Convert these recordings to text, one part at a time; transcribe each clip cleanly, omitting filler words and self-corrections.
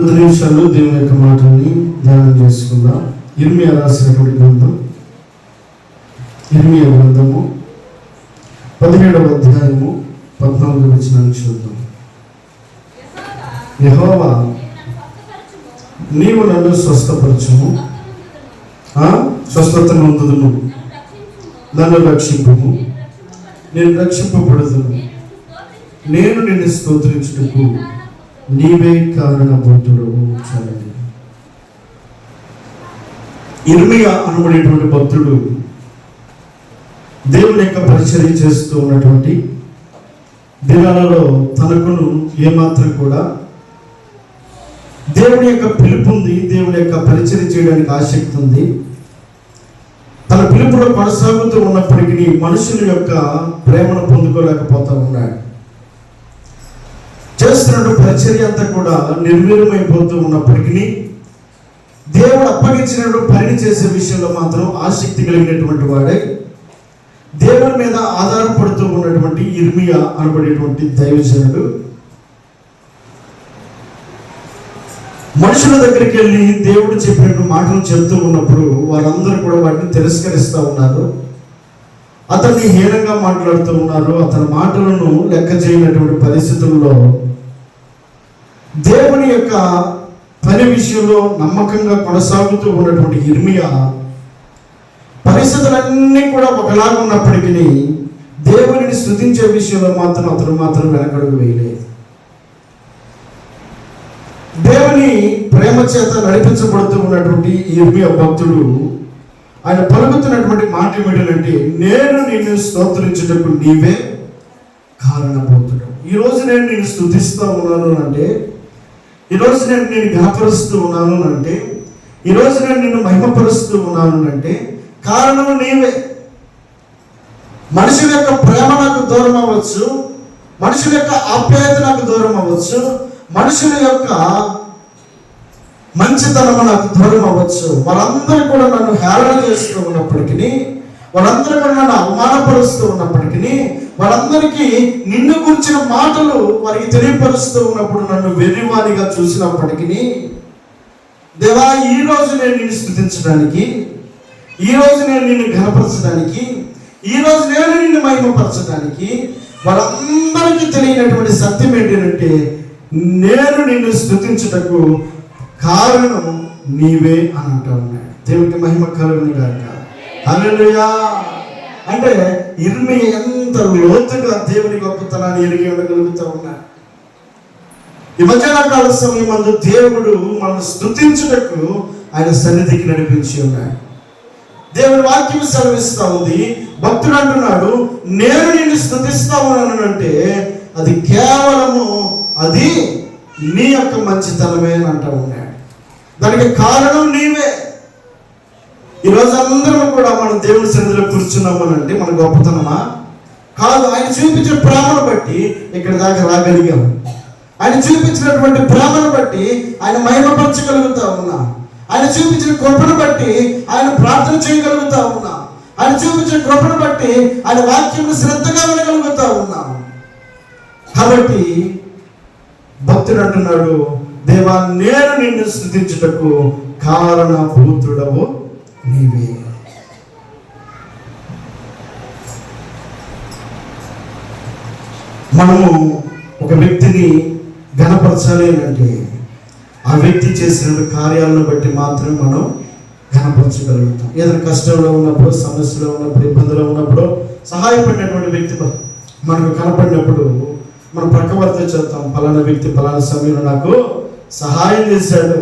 10 నిమిషాలు దేవుని యొక్క మాటల్ని ధ్యానం చేసుకుందాం. ఇర్మియా రాసినటువంటి గ్రంథం, ఇర్మియా గ్రంథము 17వ అధ్యాయము 14వ వచనాన్ని చూద్దాం. యెహోవా, నీవు నన్ను స్వస్థపరచుము, స్వస్థత నొందుదును, నన్ను రక్షింపుము, నేను రక్షింపబడుదును, నేను నిన్ను స్తోత్రించుటకు నీవే కారణభూతుడవు. చాలండి. ఇర్మియా అనబడేటువంటి భక్తుడు దేవుని యొక్క పరిచర్య చేస్తూ ఉన్నటువంటి దినాలలో తనకును ఏమాత్రం కూడా దేవుని యొక్క పిలుపు ఉంది, దేవుని యొక్క పరిచర్య చేయడానికి ఆసక్తి ఉంది. తన పిలుపులో కొనసాగుతూ ఉన్నప్పటికీ మనుషుల యొక్క ప్రేమను పొందుకోలేకపోతా ఉన్నాడు. చేస్తున్న పరిచర్య అంతా కూడా నిర్వీర్యమైపోతూ ఉన్నప్పటికీ దేవుడు అప్పగించినటువంటి పనిని చేసే విషయంలో మాత్రం ఆసక్తి కలిగినటువంటి వాడే దేవుని మీద ఆధారపడుతూ ఉన్నటువంటి ఇర్మియా అనబడేటువంటి దైవజనుడు మనుషుల దగ్గరికి వెళ్ళి దేవుడు చెప్పినట్టు మాటలు చెప్తూ ఉన్నప్పుడు వారందరూ కూడా వాటిని తిరస్కరిస్తూ ఉన్నారు, అతన్ని హీనంగా మాట్లాడుతూ ఉన్నారు. అతని మాటలను లెక్క చేయనటువంటి పరిస్థితుల్లో దేవుని యొక్క పని విషయంలో నమ్మకంగా కొనసాగుతూ ఉన్నటువంటి ఇర్మియా పరిస్థితులన్నీ కూడా ఒకలాగా ఉన్నప్పటికీ దేవునిని స్తుతించే విషయంలో అతను మాత్రం వెనకడుగు వేయలేదు. దేవుని ప్రేమ చేత నడిపించబడుతూ ఉన్నటువంటి ఇర్మియా భక్తుడు ఆయన పలుకుతున్నటువంటి మాట ఏమిటంటే, నేను నిన్ను స్తోత్రించుటకు నీవే కారణభూతుడు. ఈరోజు నేను నిన్ను స్తుతిస్తూ ఉన్నాను అంటే, ఈరోజు నేను నిన్ను ఘనపరుస్తూ ఉన్నాను అంటే, ఈరోజు నేను నిన్ను మహిమపరుస్తూ ఉన్నాను అంటే కారణం నీవే. మనుషుల యొక్క ప్రేమ నాకు దూరం అవ్వచ్చు, మనుషుల యొక్క ఆప్యాయత నాకు దూరం అవ్వచ్చు, మనుషుల యొక్క మంచితనము నాకు దూరం అవ్వచ్చు. వాళ్ళందరూ కూడా నన్ను హేళన చేస్తూ ఉన్నప్పటికీ, వాళ్ళందరూ కూడా నన్ను అవమానపరుస్తూ ఉన్నప్పటికీ, వాళ్ళందరికీ నిన్ను గురించిన మాటలు వారికి తెలియపరుస్తూ ఉన్నప్పుడు నన్ను వెర్రివాడిగా చూసినప్పటికీ, దేవా, ఈరోజు నేను నిన్ను స్తుతించడానికి, ఈరోజు నేను నిన్ను ఘనపరచడానికి, ఈరోజు నేను నిన్ను మహిమపరచడానికి వాళ్ళందరికీ తెలియనటువంటి సత్యం ఏంటంటే, నేను నిన్ను స్తుతించుటకు కారణం నీవే అని అంటూ ఉన్నాడు. దేవునికి మహిమ కలుగును గాక. హల్లెలూయా. అంటే ఇర్మియా ఎంత లోతుగా దేవుని గొప్పతనాన్ని ఎరిగి ఉండగలుగుతూ ఉన్నాడు. ఈ మధ్యాహ్నకాల సమయమందు దేవుడు మనల్ని స్తుతించుటకు ఆయన సన్నిధికి నడిపించి ఉన్నాడు. దేవుని వాక్యం సెలవిస్తా ఉంది. భక్తుడు అంటున్నాడు, నేను నిన్ను స్తుతిస్తా ఉన్నాను అంటే అది కేవలము అది నీ యొక్క మంచితనమే అని అంటూ ఉన్నాడు. దానికి కారణం నీవే. ఈరోజు అందరం కూడా మనం దేవుని సన్నిధిలో కూర్చున్నాము అంటే మన గొప్పతనమా? కాదు. ఆయన చూపించిన ప్రేమను బట్టి ఇక్కడ దాకా రాగలిగాము. ఆయన చూపించినటువంటి ప్రేమను బట్టి ఆయన మహిమపరచగలుగుతా ఉన్నాం. ఆయన చూపించిన కృపను బట్టి ఆయన ప్రార్థన చేయగలుగుతా ఉన్నాం. ఆయన చూపించిన కృపను బట్టి ఆయన వాక్యం శ్రద్ధగా వినగలుగుతా ఉన్నాం. కాబట్టి భక్తుడు అంటున్నాడు, దేవా, నేను నిన్ను స్తుతించుటకు కారణభూతుడవు నీవే. మనము ఒక వ్యక్తిని ఘనపరచాలి అంటే ఆ వ్యక్తి చేసిన కార్యాలను బట్టి మాత్రమే మనం ఘనపరచగలుగుతాం. ఏదైనా కష్టంలో ఉన్నప్పుడు, సమస్యలో ఉన్నప్పుడు, ఇబ్బందులో ఉన్నప్పుడు సహాయపడినటువంటి వ్యక్తి మనకు కనపడినప్పుడు మనం ప్రక్కవర్తో చెప్తాం, పలానా వ్యక్తి పలానా సమయంలో నాకు సహాయం చేశాడు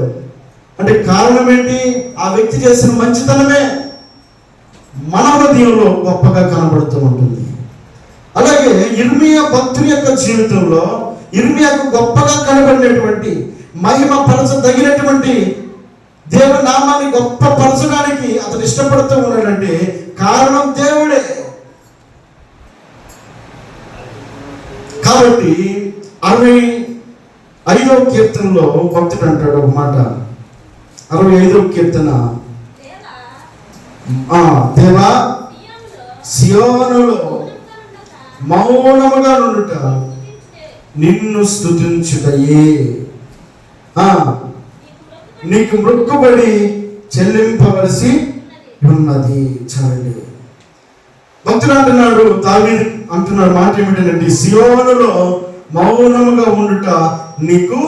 అంటే కారణం ఏంటి? ఆ వ్యక్తి చేసిన మంచితనమే మన హృదయంలో గొప్పగా కనబడుతూ ఉంటుంది. అలాగే ఇర్మియా భక్తుని యొక్క జీవితంలో ఇర్మియాకు గొప్పగా కనబడినటువంటి మహిమ పరచదగినటువంటి దేవుని నామాన్ని గొప్ప పరచడానికి అతను ఇష్టపడుతూ ఉన్నాడంటే కారణం దేవుడే. కాబట్టి 65వ కీర్తనలో భక్తుడు అంటాడు ఒక మాట. 65వ కీర్తన, దేవా, సియోనులో మౌనముగా నుండుట నిన్ను స్తుతించుటయే. నీకు మొక్కుబడి చెల్లింపవలసి ఉన్నది. చాలండి. భక్తుడు అంటున్నాడు, దావీదు అంటున్నాడు మాట ఏమిటంటే, సియోనులో మౌనముగా ఉండుట నీకు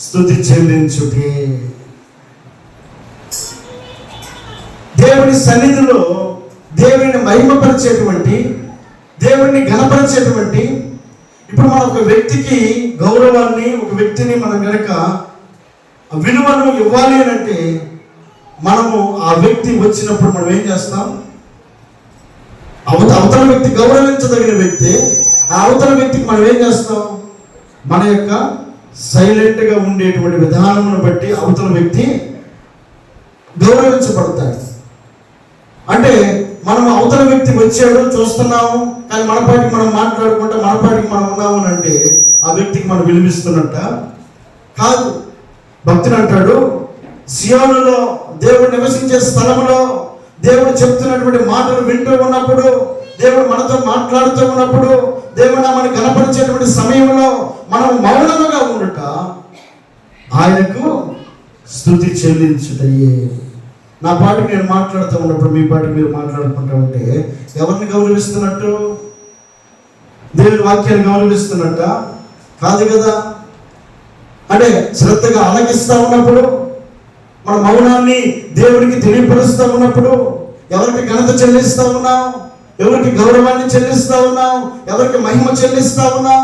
స్తుతి చెల్లించుటే. దేవుని సన్నిధిలో దేవుని మహిమపరిచేటువంటి, దేవుడిని ఘనపరిచేటువంటి, ఇప్పుడు మనం ఒక వ్యక్తికి గౌరవాన్ని, ఒక వ్యక్తిని మనం గనక విలువను ఇవ్వాలి అని అంటే, మనము ఆ వ్యక్తి వచ్చినప్పుడు మనం ఏం చేస్తాం? అవతల వ్యక్తి గౌరవించదగిన వ్యక్తి, ఆ అవతల వ్యక్తికి మనం ఏం చేస్తాం? మన యొక్క సైలెంట్గా ఉండేటువంటి విధానమును బట్టి అవతల వ్యక్తి గౌరవించబడతాడు. అంటే మనం అవతల వ్యక్తి వచ్చాడు చూస్తున్నాము, కానీ మన పాటికి మనం మాట్లాడుకుంటే మన పాటికి మనం ఉన్నాము అని అంటే ఆ వ్యక్తికి మనం విలువిస్తున్నట్ట కాదు. భక్తుడు అంటాడు, సియోనులో దేవుడు నివసించే స్థలములో దేవుడు చెప్తున్నటువంటి మాటలు వింటూ ఉన్నప్పుడు, దేవుడు మనతో మాట్లాడుతూ ఉన్నప్పుడు, దేవుడు మనకి కనపరిచేటువంటి సమయంలో మనం మౌనముగా ఉండుట ఆయనకు స్తుతి చెల్లించుటయే. నా పాటికి నేను మాట్లాడుతూ ఉన్నప్పుడు మీ పాటికి మీరు మాట్లాడుకుంటూ ఉంటే ఎవరిని గౌరవిస్తున్నట్టు? దేవుని వాక్యాన్ని గౌరవిస్తున్నట్ట కాదు కదా. అంటే శ్రద్ధగా ఆలకిస్తూ ఉన్నప్పుడు, మన మౌనాన్ని దేవుడికి తెలియపరుస్తూ ఉన్నప్పుడు ఎవరికి ఘనత చెల్లిస్తూ ఉన్నాం? ఎవరికి గౌరవాన్ని చెల్లిస్తూ ఉన్నాం? ఎవరికి మహిమ చెల్లిస్తూ ఉన్నాం?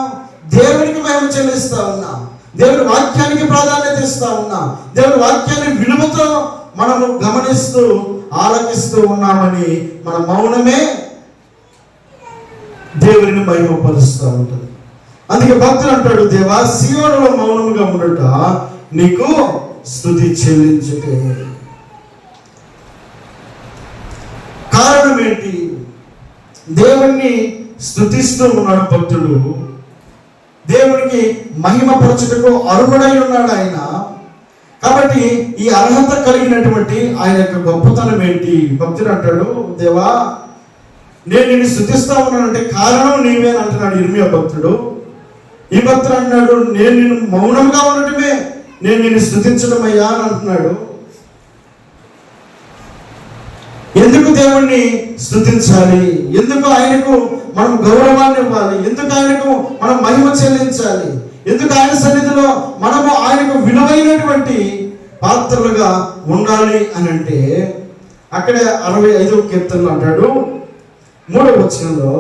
దేవునికి మహిమ చెల్లిస్తూ ఉన్నాం. దేవుని వాక్యానికి ప్రాధాన్యత ఇస్తూ ఉన్నాం. దేవుని వాక్యాన్ని విలువతో మనము గమనిస్తూ ఆలకిస్తూ ఉన్నామని మన మౌనమే దేవుని మహిమపరుస్తూ ఉంటుంది. అందుకే భక్తులు అంటాడు, దేవా సియోనులో మౌనముగా ఉండుట నీకు స్తుతి చెల్లించుటే. కారణం ఏంటి? దేవుణ్ణి స్తుతిస్తూ ఉన్నాడు భక్తుడు. దేవునికి మహిమపరచుటకు అర్హుడై ఉన్నాడు ఆయన. కాబట్టి ఈ అర్హత కలిగినటువంటి ఆయన యొక్క గొప్పతనం ఏంటి? భక్తుడు అంటాడు, దేవా నేను నిన్ను స్తుతిస్తా ఉన్నానంటే కారణం నీవే అని అంటున్నాడు ఇర్మియా భక్తుడు. ఈ భక్తుడు అంటున్నాడు, నేను నిన్ను మౌనంగా ఉండటమే నేను నిన్ను స్తుతించడమయ్యా అని అంటున్నాడు. ఎందుకు దేవుణ్ణి స్తుతించాలి? ఎందుకు ఆయనకు మనం గౌరవాన్ని ఇవ్వాలి? ఎందుకు ఆయనకు మనం మహిమ చెల్లించాలి? ఎందుకు ఆయన సన్నిధిలో మనము ఆయనకు విలువైనటువంటి పాత్రలుగా ఉండాలి అని అంటే, అక్కడే 65వ కీర్తనలో అంటాడు 3వ వచనంలో,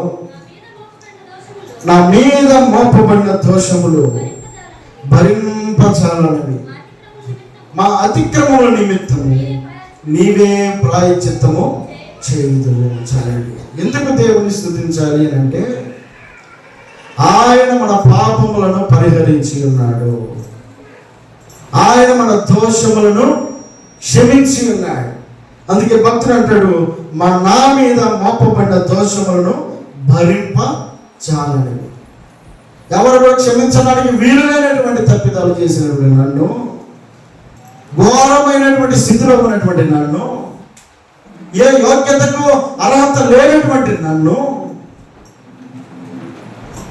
నా మీద మోపబడిన దోషములు భరింపజాలనివి, మా అతిక్రమముల నిమిత్తము నీవే ప్రాయశ్చిత్తము చేయుదువు. చాలండి. ఎందుకు దేవుని స్తుతించాలి అని అంటే, ఆయన మన పాపములను పరిహరించి ఉన్నాడు. ఆయన మన దోషములను క్షమించి ఉన్నాడు. అందుకే భక్తుడు అంటాడు, నా మీద మోపబడిన దోషములను భరింప చాలనివి. ఎవరు కూడా క్షమించడానికి వీలులేనటువంటి తప్పిదాలు చేసినటువంటి నన్ను, ఘోరమైనటువంటి స్థితిలో ఉన్నటువంటి నన్ను, ఏ యోగ్యతకు అర్హత లేనటువంటి నన్ను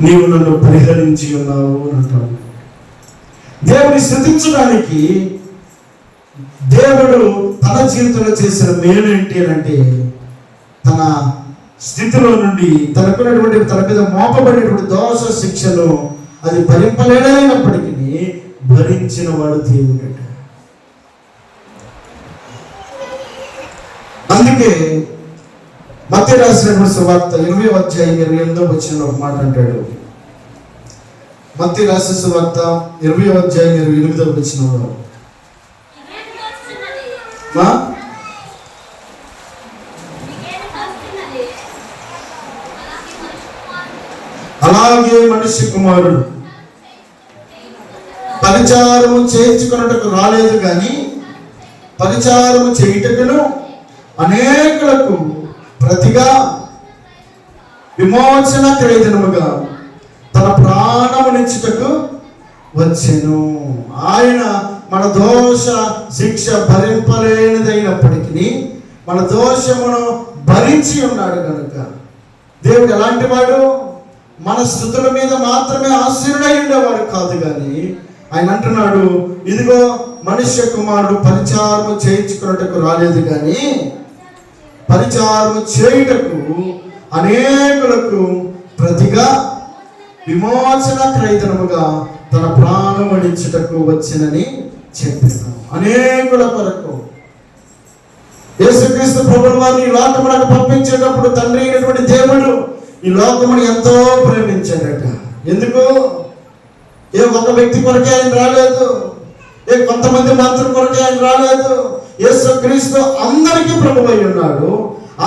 నీవు నన్ను పరిహరించి ఉన్నావు అని అంటాడు. దేవుని స్తుతించడానికి దేవుడు తన జీవితంలో చేసిన మేలు ఏంటి అంటే, తన స్థితిలో నుండి తనకున్నటువంటి తన మీద మోపబడినటువంటి దోష శిక్షను అది భరింపలేనప్పటికీ భరించిన వాడు దేవుడు. అందుకే మత్తయి రాసినటువంటి సువార్త 20వ అధ్యాయం 28వ వచనంలో ఒక మాట అంటాడు. మత్తయి రాసిన సువార్త 20వ అధ్యాయం 28వ వచనంలో, అలాగే మనిషి కుమారుడు పరిచారము చేయించుకున్నట్టుకు రాలేదు కానీ పరిచారము చేయుటకును అనేకులకు ప్రతిగా విమోచన క్రయధనముగా తన ప్రాణమునిచ్చుటకు వచ్చెను. ఆయన మన దోష శిక్ష భరింపలేనిదైనప్పటికీ మన దోషమును భరించి ఉన్నాడు కనుక దేవుడు ఎలాంటి వాడు? మన స్తుతుల మీద మాత్రమే ఆశీనుడై ఉండేవాడు కాదు, కానీ ఆయన అంటున్నాడు, ఇదిగో మనుష్య కుమారుడు పరిచారము చేయించుకున్నట్టుకు రాలేదు కానీ పరిచారము చేయుటకు అనేకులకు ప్రతిగా విమోచన క్రయధనముగా తన ప్రాణమునిచ్చుటకు వచ్చినని చెప్పాను. అనేకుల కొరకు యేసుక్రీస్తు ప్రభువు వారిని ఈ లోకమునకు పంపించేటప్పుడు తండ్రి అయినటువంటి దేవుడు ఈ లోకమును ఎంతో ప్రేమించాడట. ఎందుకు? ఏ ఒక వ్యక్తి కొరకే ఆయన రాలేదు, ఏ కొంతమంది మాత్రం కొరకే ఆయన రాలేదు. యేసుక్రీస్తు అందరికీ ప్రభువు అయి ఉన్నాడు.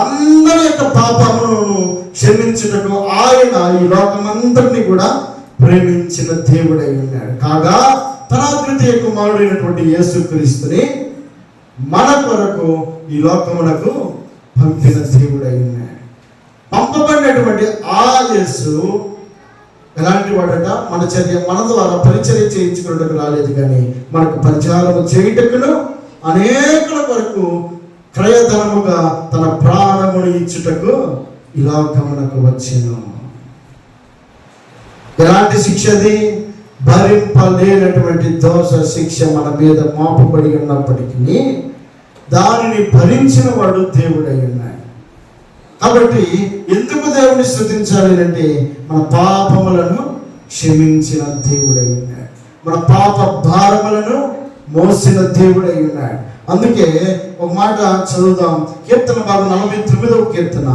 అందరి యొక్క పాపమును క్షమించుటకు ఆయన ఈ లోకమంతటిని కూడా ప్రేమించిన దేవుడై ఉన్నాడు. కాగా తన అద్వితీయ కుమారుడైనటువంటి యేసుక్రీస్తుని మన కొరకు ఈ లోకమునకు పంపిన దేవుడై ఉన్నాడు. పంపబడినటువంటి ఆ యేసు ఎలాంటి వాడట? మన ద్వారా పరిచర్య చేయించుకున్నట్టుకు రాలేదు కానీ మనకు పరిచారము చేయుటకును అనేకుల కొరకు క్రయధనముగా తన ప్రాణమును ఇచ్చుటకు ఈ లోకమునకు వచ్చెను. ఎలాంటి శిక్ష అది? భరింపలేనటువంటి దోష శిక్ష మన మీద మోపబడి ఉన్నప్పటికీ దానిని భరించిన వాడు దేవుడై ఉన్నాడు. కాబట్టి ఎందుకు దేవుని స్తుతించాలి అంటే మన పాపములను క్షమించిన దేవుడై ఉన్నాడు, మన పాప భారములను మోసిన దేవుడై ఉన్నాడు. అందుకే ఒక మాట చదువుదాం. కీర్తన భాగం 49వ కీర్తన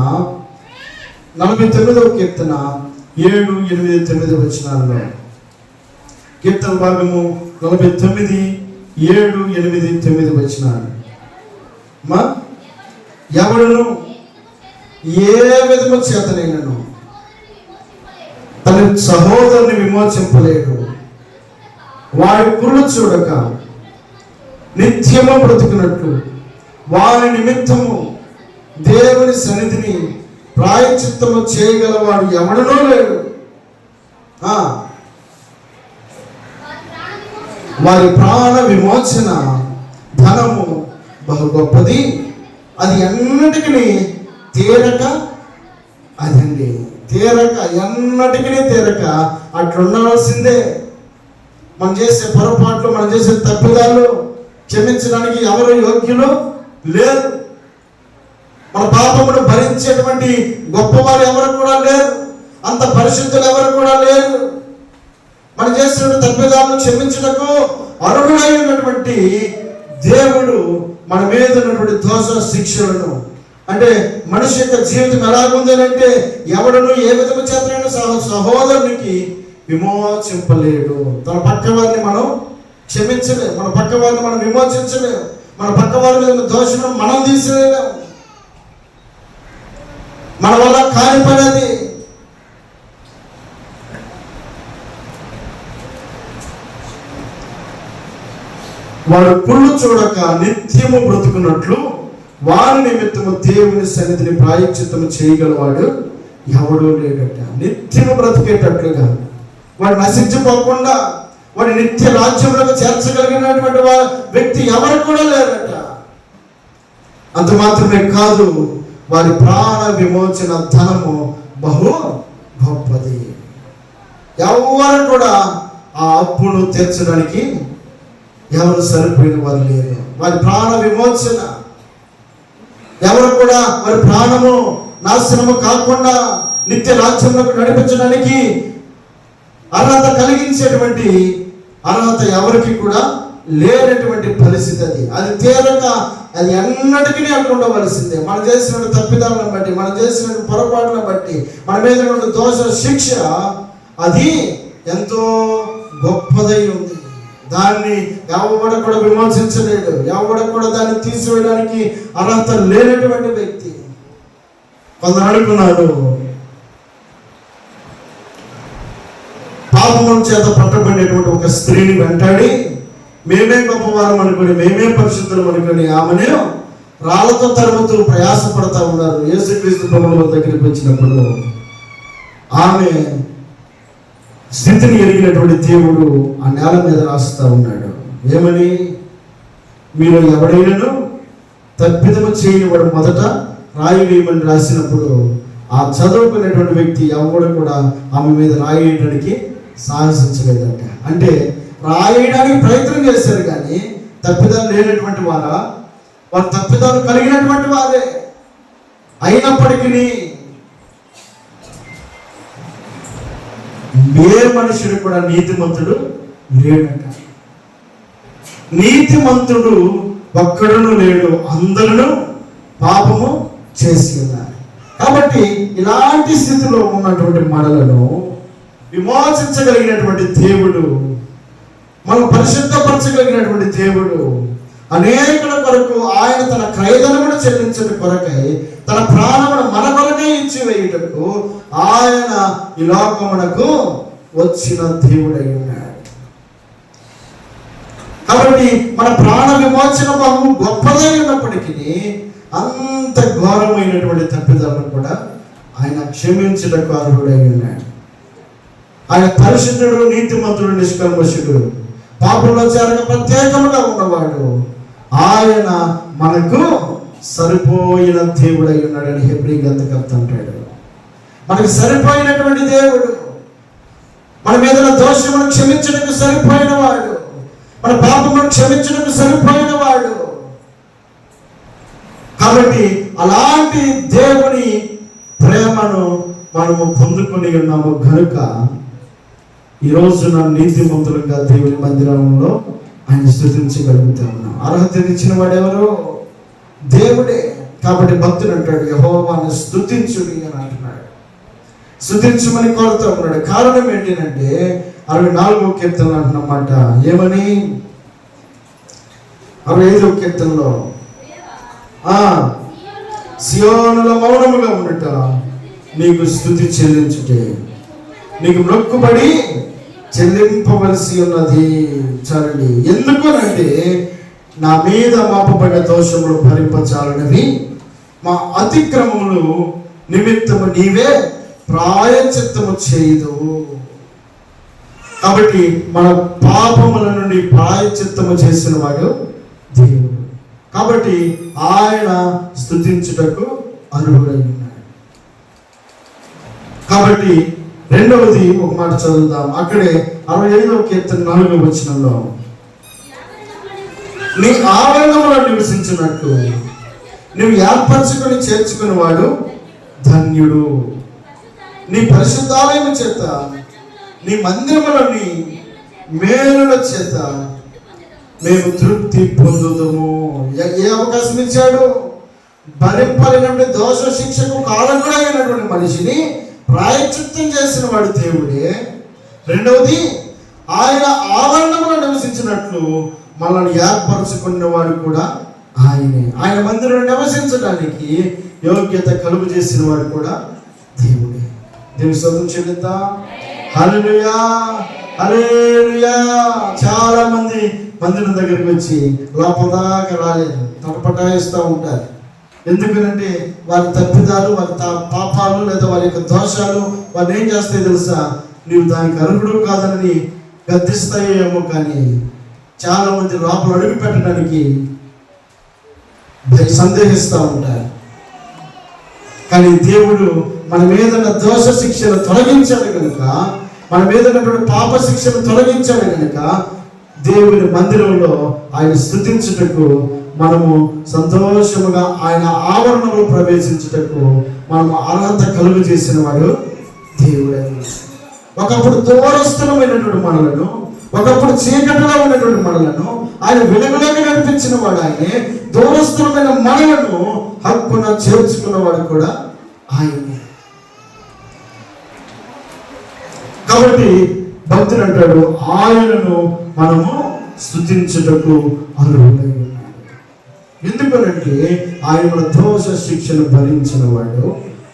7, 8, 9 వచనాల్లో. కీర్తన భాగము 49, 7, 8, 9 వచనాలు. ఎవడును ఏ విధము చేతనైనను తన సహోదరుని విమోచింపలేడు. వాడి కుళ్ళు చూడక నిత్యము బ్రతుకున్నట్లు వారి నిమిత్తము దేవుని సన్నిధిని ప్రాయశ్చిత్తము చేయగలవాడు ఎవడనో లేడు. వారి ప్రాణ విమోచన ధనము బహు గొప్పది, అది ఎన్నటికీ తీరక, అదండి తీరక, ఎన్నటికీ తీరక అట్లుండవలసిందే. మనం చేసే పొరపాట్లు, మనం చేసే తప్పిదాలు క్షమించడానికి ఎవరు యోగ్యులు లేరు. మన పాపమును భరించేటువంటి గొప్పవారు ఎవరు కూడా లేరు, అంత పరిశుద్ధులు ఎవరు కూడా లేరు. మనం చేసిన తప్పిదాలను క్షమించుటకు అర్హుడై ఉన్నటువంటి దేవుడు మన మీద ఉన్నటువంటి దోష శిక్షలను, అంటే మనిషి యొక్క జీవితం ఎలాగుంది అంటే ఎవడను ఏ విధము చేతనైనా సహోదరునికి విమోచింపలేడు. తన పక్క వారిని మనం క్షమించలేము, మన పక్క వారిని మనం విమోచించలేము, మన పక్క వారి మీద దోషం మనం తీసివేయలేము. మన వల్ల కాని పని అది. వాడు కుళ్ళు చూడక నిత్యము బ్రతుకున్నట్లు వారి నిమిత్తము దేవుని సన్నిధిని ప్రాయశ్చిత్తము చేయగలవాడు ఎవడూ లేడట. నిత్యము బ్రతికేటట్లుగా, వాడు నశించిపోకుండా వాడి నిత్య రాజ్యంలోకి చేర్చగలిగినటువంటి వ్యక్తి ఎవరు కూడా లేరట. అంత మాత్రమే కాదు, వారి ప్రాణ విమోచన ధనము బహు గొప్పది. ఎవరు కూడా ఆ అప్పును తీర్చడానికి ఎవరు సరిపోయిన వారు లేరు. వారి ప్రాణ విమోచన, ఎవరు కూడా వారి ప్రాణము నాశనము కాకుండా నిత్య రాజ్యంలోకి నడిపించడానికి అర్హత కలిగించేటువంటి అర్హత ఎవరికి కూడా లేనటువంటి పరిస్థితి. అది తీరక అది ఎన్నటికీ అట్లా ఉండవలసిందే. మనం చేసిన తప్పిదాలను బట్టి, మనం చేసిన పొరపాటులను బట్టి మన మీద ఉన్న దోష శిక్ష అది ఎంతో గొప్పదై ఉంది. దాన్ని ఎవడ కూడా విమర్శించలేడు, ఎవడ కూడా దాన్ని తీసివేయడానికి అర్హత లేనటువంటి వ్యక్తి. కొందరు అనుకున్నారు, పాపముల చేత పట్టబడినటువంటి ఒక స్త్రీని వెంటాడి మేమే గొప్పవారం అనుకుని, మేమే పరిశుద్ధులం అనుకుని ఆమెను రాళ్లతో తరుముతూ ప్రయాసపడతా ఉన్నారు. యేసుక్రీస్తు ప్రభువుల దగ్గరికి వచ్చినప్పుడు ఆమె స్థితిని ఎరిగినటువంటి దేవుడు ఆ నేల మీద రాస్తా ఉన్నాడు. ఏమని? మీరు ఎవడైనాను తప్పిదము చేయని వాడు మొదట రాయి వేయమని రాసినప్పుడు ఆ చదువుకునేటువంటి వ్యక్తి ఎవడు కూడా ఆమె మీద రాయడానికి సాహసించలేదంట. అంటే రాయడానికి ప్రయత్నం చేశారు, కానీ తప్పిదాలు లేనటువంటి వారా? వారు తప్పిదాలు కలిగినటువంటి వారే. అయినప్పటికీ ఏ మనుషుడు కూడా నీతిమంతుడు లేడట. నీతిమంతుడు ఒక్కడును లేడు, అందరూ పాపము చేసి ఉన్నారు. కాబట్టి ఇలాంటి స్థితిలో ఉన్నటువంటి మనలను విమోచించగలిగినటువంటి దేవుడు, మనం పరిశుద్ధపరచగలిగినటువంటి దేవుడు, అనేకుల కొరకు ఆయన తన క్రయధనమును చెల్లించడం కొరకై తన ప్రాణమును మన కొరకై ఇచ్చి వేయుటకు ఆయన ఈ లోకమునకు వచ్చిన దేవుడై ఉన్నాడు. కాబట్టి మన ప్రాణ విమోచన బహు గొప్పదై ఉన్నప్పటికీ అంత ఘోరమైనటువంటి తప్పిదాలను కూడా ఆయన క్షమించుటకు అర్హుడై ఉన్నాడు. ఆయన పరిశుద్ధుడు, నీతిమంతుడు, నిష్కల్మషుడు, పాపంలో చేరక ప్రత్యేకముగా ఉన్నవాడు. ఆయన మనకు సరిపోయిన దేవుడై ఉన్నాడని హెబ్రీ గ్రంథకర్త అంటాడు. మనకు సరిపోయినటువంటి దేవుడు, మన మీద దోషమును క్షమించడానికి సరిపోయిన వాడు, మన పాపమును క్షమించడానికి సరిపోయిన వాడు. కాబట్టి అలాంటి దేవుని ప్రేమను మనము పొందుకొని ఉన్నాము కనుక ఈ రోజున నీతిమంతులుగా దేవుని మందిరంలో ఆయన స్తుతించగలుగుతా ఉన్నాం. అర్హత ఇచ్చిన వాడు ఎవరు? దేవుడే. కాబట్టి భక్తుడు అంటాడు, యెహోవాను స్తుతించుడి అని అంటున్నాడు. స్తుతించమని కోరుతూ ఉన్నాడు. కారణం ఏంటంటే 64వ కీర్తనలో అంటున్నమాట. ఏమని? 65వ కీర్తనలో సియోనులో మౌనముగా ఉండుట నీకు స్తుతి చెల్లించుటే, నీకు మొక్కుబడి చెల్లింపవలసి ఉన్నది. చాలండి. ఎందుకనంటే నా మీద మాపబడిన దోషములు భరింపచాలనవి, మా అతిక్రమములు నిమిత్తము నీవే ప్రాయశ్చిత్తము చేయదు. కాబట్టి మన పాపముల నుండి ప్రాయశ్చిత్తము చేసిన వాడు దేవుడు. కాబట్టి ఆయన స్తుతించుటకు అర్హుడై ఉన్నాడు. కాబట్టి రెండవది ఒక మాట చదువుదాం. అక్కడే 65వ కీర్తన 4వ వచనంలో, నీ ఆవరణములో నివసించినట్టు నువ్వు ఏర్పరచుకొని చేర్చుకుని వాడు ధన్యుడు. నీ పరిశుద్ధాలయము చేత, నీ మందిరములోని మేలుల చేత మేము తృప్తి పొందుదము. ఏ అవకాశం ఇచ్చాడు? భరింపలేనటువంటి దోష శిక్షకు కారణమైనటువంటి మనిషిని ప్రాయశ్చిత్తం చేసిన వాడు దేవుడే. రెండవది, ఆయన ఆవరణములో నివసించినట్లు మనల్ని ఏర్పరచుకున్న వాడు కూడా ఆయనే. ఆయన మందిరంలో నివసించడానికి యోగ్యత కలుగు చేసిన వాడు కూడా దేవుడే. దేవుని స్తోత్రం చెల్లిద్దాం. హల్లెలూయా, హల్లెలూయా. చాలా మంది మందిరం దగ్గరికి వచ్చి లోపల దాకా రాలేదు, తటపటాయిస్తూ ఉంటారు. ఎందుకంటే వారి తప్పిదాలు, వారి పాపాలు లేదా వారి యొక్క దోషాలు వారిని ఏం చేస్తాయి తెలుసా? నీవు దానికి అర్హుడు కాదని గద్దిస్తాయేమో. కానీ చాలా మంది లోపల అడుగు పెట్టడానికి సందేహిస్తూ ఉంటారు. కానీ దేవుడు మన మీద దోష శిక్షను తొలగించాడు కనుక, మన మీద పాప శిక్షను తొలగించాడు కనుక దేవుని మందిరంలో ఆయన స్తుతించుటకు, మనము సంతోషముగా ఆయన ఆవరణలో ప్రవేశించుటకు మనము అర్హత కలుగు చేసిన వాడు దేవుడే. ఒకప్పుడు దూరస్థులమైనటువంటి మనలను, ఒకప్పుడు చీకటిలో ఉన్నటువంటి మనలను ఆయన వెలుగులోకి నడిపించిన వాడు ఆయనే. దూరస్థులమైన మనలను హక్కున చేర్చుకున్నవాడు కూడా ఆయనే. కాబట్టి భక్తుడు అంటాడు, ఆయనను మనము స్తుతించుటకు అర్హుడై ఉన్నాడు. ఎందుకనంటే ఆయన మన దోష శిక్షను భరించిన వాడు.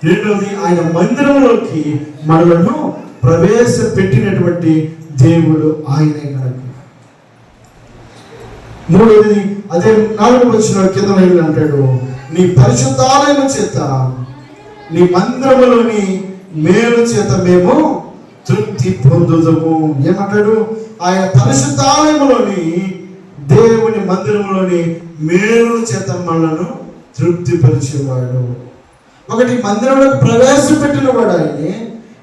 రెండవది, ఆయన మందిరంలోకి మనలను ప్రవేశపెట్టినటువంటి దేవుడు ఆయనే కనుక. మూడవది, అదే 4వ వచనం కింద అంటాడు, నీ పరిశుద్ధాలయము చేత, నీ మందిరములోని మేలు చేత మేము తృప్తి పొందుదము. ఏమంటాడు? ఆయన పరిశుద్ధాలయములోని, దేవుని మందిరంలోని మేలు చేత మనలను తృప్తి పరిచేవాడు. ఒకటి, మందిరంలోకి ప్రవేశపెట్టిన వాడు ఆయనే.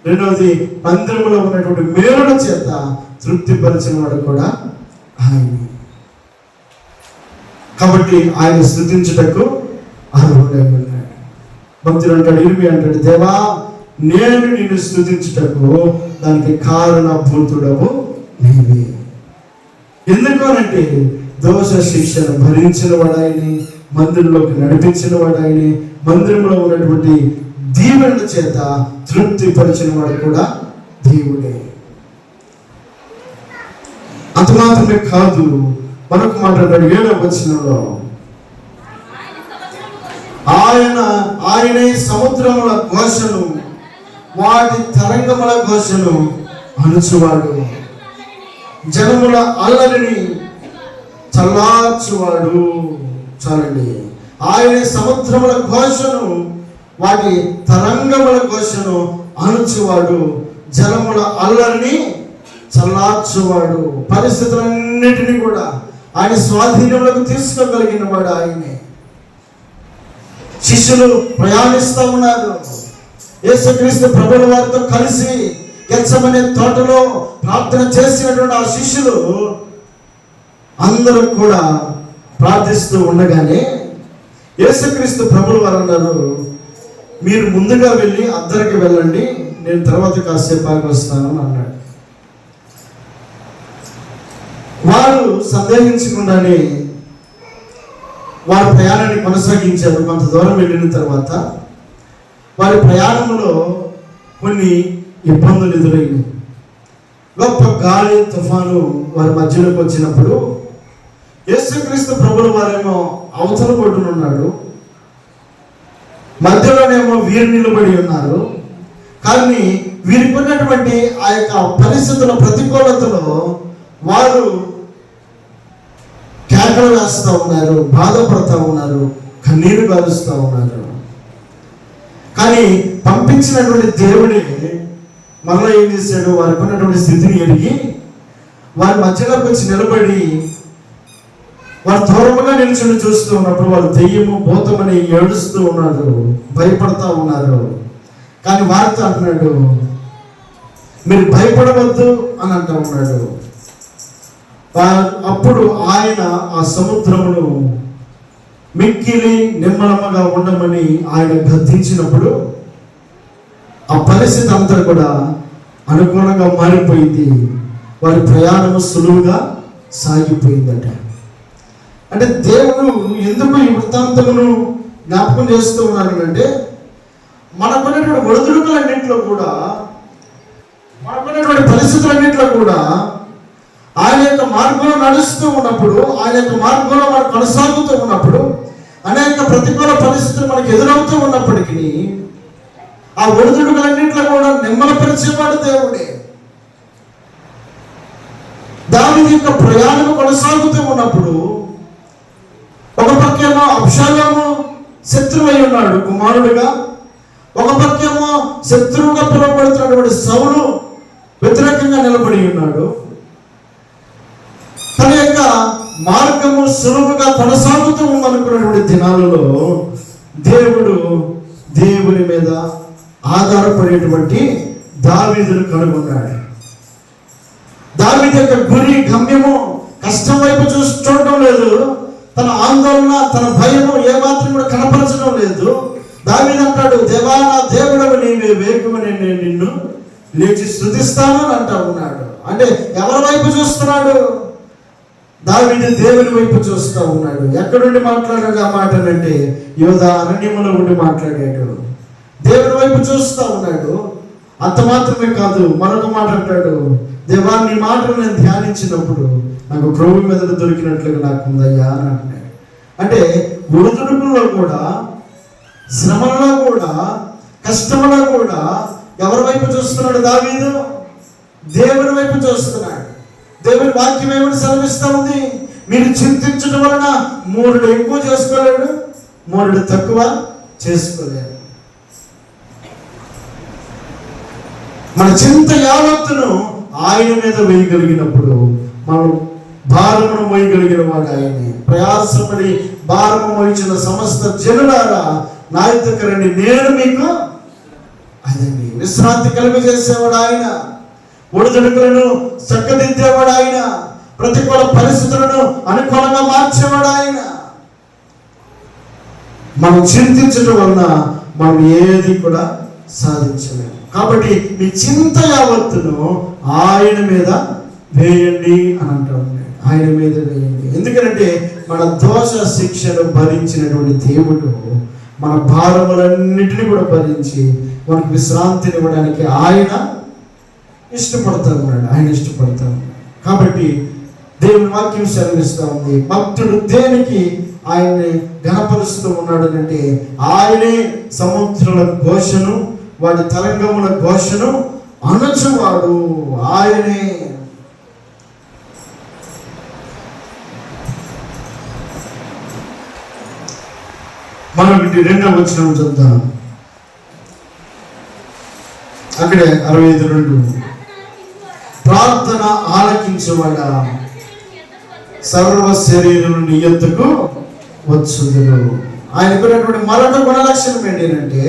రెండవది మందిరంలో ఉన్నటువంటి మేలుల చేత తృప్తిపరిచిన వాడు కూడా ఆయన. కాబట్టి ఆయన స్తుతించుటకు అర్హుడై ఉన్నాడు. భక్తుడు అంటాడు, ఇర్మియా అంటాడు, దేవా నేను నిన్ను స్తుతించుటకు దానికి కారణభూతుడవు నీవే. ఎందుకు అనంటే దోష శిక్షను భరించిన వాడాయని, మందిరంలోకి నడిపించిన వాడాయని, మందిరంలో ఉన్నటువంటి దీవెనల చేత తృప్తిపరిచిన వాడు కూడా దేవుడే. అంత మాత్రమే కాదు, మనకు మాట్లాడాడు 7వ వచనంలో, ఆయనే సముద్రముల ఘోషను వాటి తరంగముల ఘోషను అణుచువాడు, జనముల అల్లరిని చల్లార్చువాడు. చాలండి. ఆయనే సముద్రముల ఘోషను వాటి తరంగముల ఘోషను అణుచువాడు, జలముల అల్లరిని చల్లార్చువాడు. పరిస్థితులన్నిటినీ కూడా ఆయన స్వాధీనంలోకి తీసుకోగలిగిన వాడు ఆయనే. శిష్యులు ప్రయాణిస్తూ ఉన్నారు. యేసుక్రీస్తు ప్రభుల వారితో కలిసి గెత్సెమనే తోటలో ప్రార్థన చేసినటువంటి ఆ శిష్యులు అందరూ కూడా ప్రార్థిస్తూ ఉండగానే యేసుక్రీస్తు ప్రభుల వారు అన్నారు, మీరు ముందుగా వెళ్ళి అద్దరికి వెళ్ళండి, నేను తర్వాత కాసేపు ఆగి వస్తాను అన్నాడు. వారు సందేహించకుండానే వారి ప్రయాణాన్ని కొనసాగించారు. కొంత దూరం వెళ్ళిన తర్వాత వారి ప్రయాణంలో కొన్ని ఇబ్బందులు ఎదురైనవి. గొప్ప గాలి తుఫాను వారి మధ్యలోకి వచ్చినప్పుడు యేసుక్రీస్తు ప్రభుల వారేమో అవతల కొట్టునున్నాడు, మధ్యలోనేమో వీరు నిలబడి ఉన్నారు. కానీ వీరికి ఉన్నటువంటి ఆ యొక్క పరిస్థితుల ప్రతికూలతలో వారు కేకలు వేస్తూ ఉన్నారు, బాధపడుతూ ఉన్నారు, కన్నీరు గారుస్తూ ఉన్నారు. కానీ పంపించినటువంటి దేవుడే మరలా ఏం చేశాడు, వారికి ఉన్నటువంటి స్థితిని ఎరిగి వారి మధ్యలోకి వచ్చి నిలబడి వారు దూరంగా నిలిచి చూస్తూ ఉన్నప్పుడు వారు దెయ్యము భూతమని ఏడుస్తూ ఉన్నారు, భయపడతా ఉన్నారు. కానీ వారితో అంటున్నాడు, మీరు భయపడవద్దు అని అంటూ ఉన్నాడు. అప్పుడు ఆయన ఆ సముద్రమును మిక్కిలి నిమ్మలముగా ఉండమని ఆయన గద్దించినప్పుడు ఆ పరిస్థితి అంతా కూడా అనుకూలంగా మారిపోయింది. వారి ప్రయాణము సులువుగా సాగిపోయిందట. అంటే దేవుడు ఎందుకు ఈ వృత్తాంతమును జ్ఞాపకం చేస్తూ ఉన్నాడు అంటే, మనకున్నటువంటి ఒడిదుడుకులన్నింటిలో కూడా, మనకున్నటువంటి పరిస్థితులన్నింటిలో కూడా ఆయన యొక్క మార్గంలో నడుస్తూ ఉన్నప్పుడు, ఆయన యొక్క మార్గంలో మనం కొనసాగుతూ ఉన్నప్పుడు, అనేక ప్రతికూల పరిస్థితులు మనకు ఎదురవుతూ ఉన్నప్పటికీ ఆ ఒడిదుడుకులన్నింటిలో కూడా నిమ్మలపరిచేవాడు దేవుడే. దావీదు యొక్క ప్రయాణం కొనసాగుతూ ఉన్నప్పుడు ఒక పక్కేమో అబ్షాలోము శత్రువై ఉన్నాడు కుమారుడిగా, ఒక పక్కేమో శత్రువుగా పిలువబడుతున్నటువంటి సౌలు వ్యతిరేకంగా నిలబడి ఉన్నాడు. తన యొక్క మార్గము సులువుగా కొనసాగుతూ ఉందనుకున్నటువంటి దినాలలో దేవుని మీద ఆధారపడేటువంటి దావీదును కనుగొన్నాడు. దావీదు యొక్క గురి గమ్యము కష్టం వైపు చూడటం లేదు, తన ఆందోళన తన భయము ఏమాత్రం కూడా కనపరచడం లేదు. దావీదు అంటాడు, దేవా నా దేవుడవు నీవే, వేగమని నేను నిన్ను లేచి స్తుతిస్తాను అని అంటా ఉన్నాడు. అంటే ఎవరి వైపు చూస్తున్నాడు? దావీదు దేవుని వైపు చూస్తూ ఉన్నాడు. ఎక్కడుండి మాట్లాడాడు ఆ మాటనంటే యోధా అరణ్యములో ఉండి మాట్లాడాడు. దేవుని వైపు చూస్తూ ఉన్నాడు. అంత మాత్రమే కాదు, మరొక మాట అంటాడు, దేవా నీ మాటలు నేను ధ్యానించినప్పుడు నాకు క్రొవ్వు మీద దొరికినట్లుగా నాకు ఉందయ్యా అని అంటున్నాడు. అంటే ఒడిదుడుకుల్లో కూడా, శ్రమలలో కూడా, కష్టంలో కూడా ఎవరి వైపు చూస్తున్నాడు దావీదు? దేవుని వైపు చూస్తున్నాడు. దేవుని వాక్యం ఏమని సెలవిస్తా ఉంది? మీరు చింతించడం వలన మూరుడు ఎక్కువ చేసుకోలేడు, మూరుడు తక్కువ చేసుకోలేడు. మన చింత యావత్తును ఆయన మీద వేయగలిగినప్పుడు మనం భారమును మోయగలిగిన వాడు ఆయనే. ప్రయాసపడి భారము మోయించిన సమస్త జనులారా నా యొద్దకు రండి, నేను మీకు అదండి విశ్రాంతి కలుగజేసేవాడు ఆయన, ఒడిదుడుకులను చక్కదిద్దేవాడు ఆయన, ప్రతికూల పరిస్థితులను అనుకూలంగా మార్చేవాడు ఆయన. మనం చింతించడం వలన మనం ఏది కూడా సాధించలేము. కాబట్టి మీ చింత యావత్తును ఆయన మీద వేయండి అని అంటాం. ఆయన మీద వేయండి. ఎందుకంటే మన దోష శిక్షను భరించినటువంటి దేవుడు మన భారములన్నిటినీ కూడా భరించి మనకు విశ్రాంతిని ఇవ్వడానికి ఆయన ఇష్టపడతా ఉన్నాడు. ఆయన ఇష్టపడతా ఉన్నాడు. కాబట్టి దేవుని వాక్యం సెలవిస్తూ ఉంది, భక్తుడు దేనికి ఆయన్ని ఘనపరుస్తూ ఉన్నాడు అంటే ఆయనే సముద్రుల ఘోషను, వాటి తరంగముల ఘోషను అణచువాడు ఆయనే. మనకి 2వ వచనం చూద్దాం. అక్కడే 65:2, ప్రార్థన ఆలకించువాడా సర్వ శరీరం నీ యొద్దకు వచ్చుదురు. ఆయనకున్నటువంటి మరొక గుణలక్షణం ఏంటంటే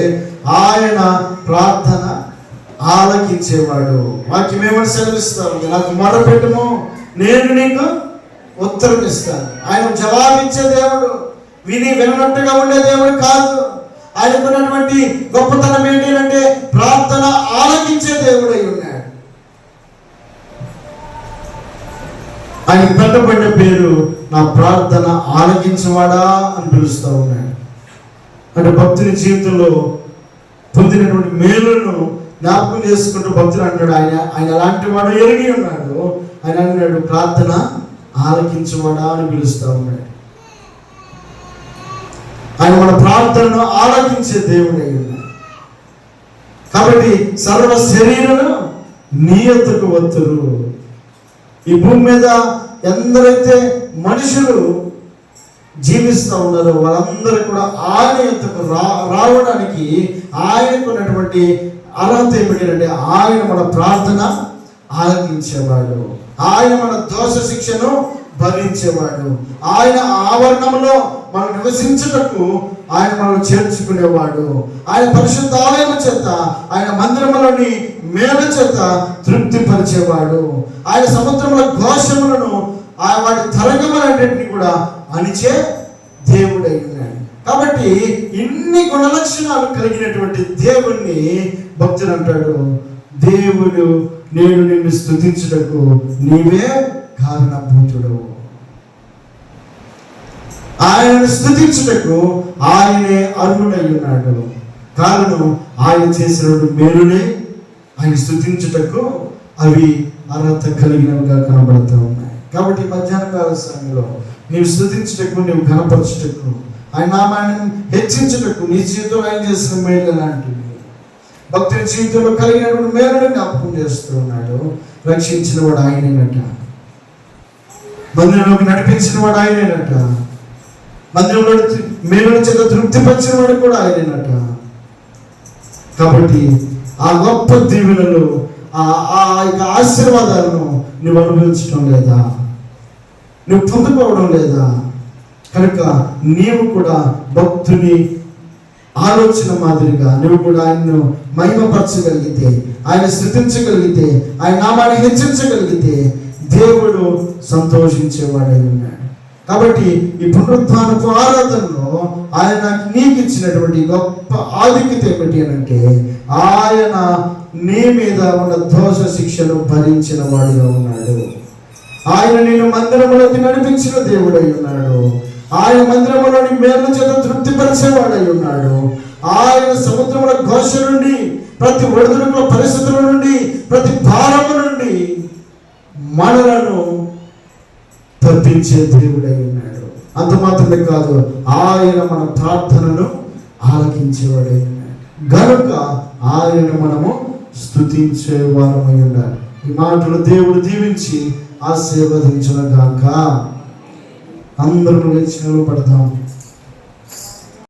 ఆయన ప్రార్థన ఆలకించేవాడు. వాక్యం ఏమని సెలవిస్తా ఉంది, నాకు మొరపెట్టుము నేను నీకు ఉత్తరం ఇస్తాను. ఆయన జవాబిచ్చే దేవుడు, విని వినట్టుగా ఉండే దేవుడు కాదు. ఆయనకున్నటువంటి గొప్పతనం ఏంటంటే ప్రార్థన ఆలకించే దేవుడై ఉన్నాడు. ఆయన పెట్టబడిన పేరు నా ప్రార్థన ఆలకించేవాడా అని పిలుస్తూ ఉన్నాడు. అంటే భక్తుని జీవితంలో పొందినటువంటి మేలును జ్ఞాపకం చేసుకుంటూ భక్తులు అన్నాడు, ఆయన అలాంటి వాడు ఎరిగి ఉన్నాడు. ఆయన అన్నాడు ప్రార్థన ఆలకించేవాడా అని పిలుస్తూ ఉన్నాడు. ఆయన మన ప్రార్థనను ఆలకించే దేవుడై ఉన్నాడు. కాబట్టి సర్వ శరీరము నీ యొద్దకు వత్తురు. ఈ భూమి మీద ఎందరైతే మనుషులు జీవిస్తూ ఉన్నారో వాళ్ళందరూ కూడా ఆయన యొద్దకు రావడానికి ఆయనకు ఉన్నటువంటి అర్హత ఏమిటంటే ఆయన మన ప్రార్థన ఆలకించేవాడు, ఆయన మన దోష శిక్షను భరించేవాడు, ఆయన ఆవరణంలో మనం నివసించుటకు ఆయన మనల్ని చేర్చుకునేవాడు, ఆయన పరిశుద్ధ ఆలయం చేత ఆయన మందిరంలోని మేల చేత తృప్తిపరిచేవాడు, ఆయన సముద్రముల ఘోషములను వాటి తరంగములన్నింటినీ కూడా అణిచే దేవుడై ఉన్నాడు. కాబట్టి ఇన్ని గుణలక్షణాలు కలిగినటువంటి దేవుణ్ణి భక్తుడు అంటాడు, దేవుడు నేను నిన్ను స్తుతించుటకు నీవే కారణభూతుడు. ఆయనను స్తుతించుటకు ఆయనే అర్హుడై ఉన్నాడు. కారణం ఆయన చేసిన మేలునే ఆయన స్తుతించుటకు అవి అర్హత కలిగినవిగా కనబడుతూ ఉన్నాయి. కాబట్టి మధ్యాహ్న కాల సమయంలో నీవు స్తుతించుటకు, నీవు ఘనపరచుటకు, ఆయన నామాన్ని హెచ్చించుటకు నీ జీవితంలో ఆయన చేసిన మేలు లాంటివి భక్తుల జీవితంలో కలిగినటువంటి మేలుని జ్ఞాపకం చేస్తూ ఉన్నాడు. రక్షించిన వాడు ఆయనేనట, మందిరంలోకి నడిపించిన వాడు ఆయనేనట, మందిరంలో మేలుల చేత తృప్తిపరిచిన వాడు కూడా ఆయనేనట. కాబట్టి ఆ గొప్ప దీవెనలు, ఆ యొక్క ఆశీర్వాదాలను నువ్వు అనుభవించడం లేదా, నువ్వు పొందుకోవడం లేదా? కనుక నీవు కూడా భక్తుని ఆలోచన మాదిరిగా నువ్వు కూడా ఆయన్ను మహిమపరచగలిగితే, ఆయన స్థుతించగలిగితే, ఆయన నామాన్ని హెచ్చించగలిగితే దేవుడు సంతోషించేవాడై ఉన్నాడు. కాబట్టి ఈ పునరుత్థానపు ఆరాధనలో ఆయన నీకు ఇచ్చినటువంటి గొప్ప ఆధిక్యత ఏమిటి అంటే ఆయన నీ మీద ఉన్న దోష శిక్షను భరించిన వాడిగా ఉన్నాడు. ఆయన నేను మందిరంలోకి నడిపించిన దేవుడై ఉన్నాడు. ఆయన మందిరంలోని మేలు చేత తృప్తిపరిచేవాడై ఉన్నాడు. ఆయన సముద్రముల ఘోష నుండి, ప్రతి ఒడిదుడుకుల పరిస్థితుల నుండి, ప్రతి భారము నుండి మనలను తప్పించే దేవుడై ఉన్నాడు. అంత మాత్రమే కాదు, ఆయన మన ప్రార్థనను ఆలకించేవాడై ఉన్నాడు. గనుక ఆయనను మనము స్తుతించే వారమై ఉండాలి. ఈ మాటలు దేవుడు దీవించి ఆశీర్వదించును గాక. అందరూ లేచి నిలబడదాం.